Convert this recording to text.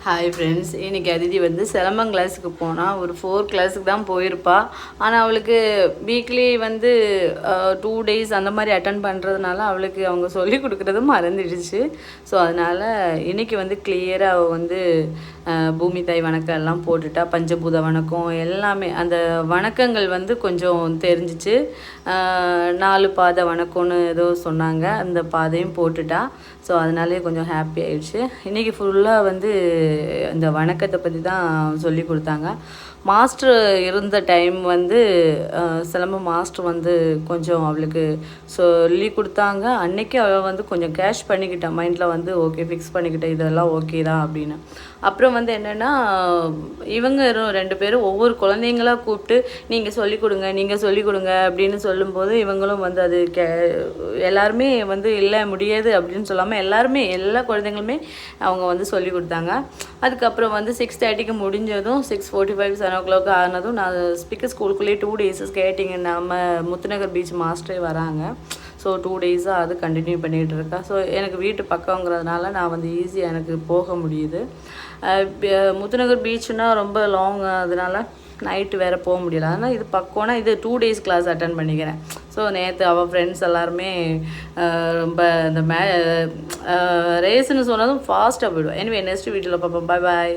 Hi friends, இன்றைக்கி அதிதி வந்து சிலம்பம் கிளாஸுக்கு போனால் ஒரு 4 கிளாஸுக்கு தான் போயிருப்பா. ஆனால் அவளுக்கு வீக்லி வந்து 2 டேஸ் அந்த மாதிரி அட்டன் பண்ணுறதுனால அவளுக்கு அவங்க சொல்லி கொடுக்குறது மறந்துடுச்சு. ஸோ அதனால் இன்றைக்கி வந்து கிளியராக அவள் வந்து பூமி தாய் வணக்கம் எல்லாம் போட்டுட்டா. பஞ்சபூத வணக்கம் எல்லாமே அந்த வணக்கங்கள் வந்து கொஞ்சம் தெரிஞ்சிச்சு. 4 பாதை வணக்கம்னு ஏதோ சொன்னாங்க, அந்த பாதையும் போட்டுட்டா. ஸோ அதனாலே கொஞ்சம் ஹாப்பி ஆயிடுச்சு. இன்றைக்கி ஃபுல்லாக வந்து இந்த வணக்கத்தை பற்றி தான் சொல்லி கொடுத்தாங்க. மாஸ்டர் இருந்த டைம் வந்து சிலம்ப மாஸ்டர் வந்து கொஞ்சம் அவளுக்கு சொல்லி கொடுத்தாங்க. அன்றைக்கி அவள் வந்து கொஞ்சம் கேஷ் பண்ணிக்கிட்டான், மைண்டில் வந்து ஓகே ஃபிக்ஸ் பண்ணிக்கிட்டேன் இதெல்லாம் ஓகே தான் அப்படின்னு. அப்புறம் வந்து என்னென்னா இவங்க 2 பேரும் ஒவ்வொரு குழந்தைங்களாக கூப்பிட்டு நீங்கள் சொல்லிக் கொடுங்க நீங்கள் சொல்லிக் கொடுங்க அப்படின்னு சொல்லும்போது இவங்களும் வந்து அது எல்லாருமே வந்து இல்லை முடியாது அப்படின்னு சொல்லாமல் எல்லாருமே எல்லா குழந்தைங்களுமே அவங்க வந்து சொல்லி கொடுத்தாங்க. அதுக்கப்புறம் வந்து 6:30க்கு முடிஞ்சதும் 6:45 7 o'clock ஆனதும் நான் ஸ்பீக்கர் ஸ்கூலுக்குள்ளேயே 2 days ஸ்கேட்டிங் நம்ம முத்துநகர் பீச் மாஸ்டரே வராங்க. ஸோ 2 days-ஆக அது கண்டினியூ பண்ணிகிட்டு இருக்கா. ஸோ எனக்கு வீட்டு பக்கங்கிறதுனால நான் வந்து ஈஸியாக எனக்கு போக முடியுது. முத்துநகர் பீச்சுனால் ரொம்ப லாங், அதனால நைட்டு வேறு போக முடியல. ஆனால் இது பக்கம்னா இது 2 days கிளாஸ் அட்டன் பண்ணிக்கிறேன். ஸோ நேற்று அவள் ஃப்ரெண்ட்ஸ் எல்லாருமே ரொம்ப இந்த ரேஸ்ன்னு சொன்னதும் ஃபாஸ்ட்டாக போயிடுவேன். எனிவே நெக்ஸ்ட் வீடியோவில் பார்ப்போம். பாய் பாய்.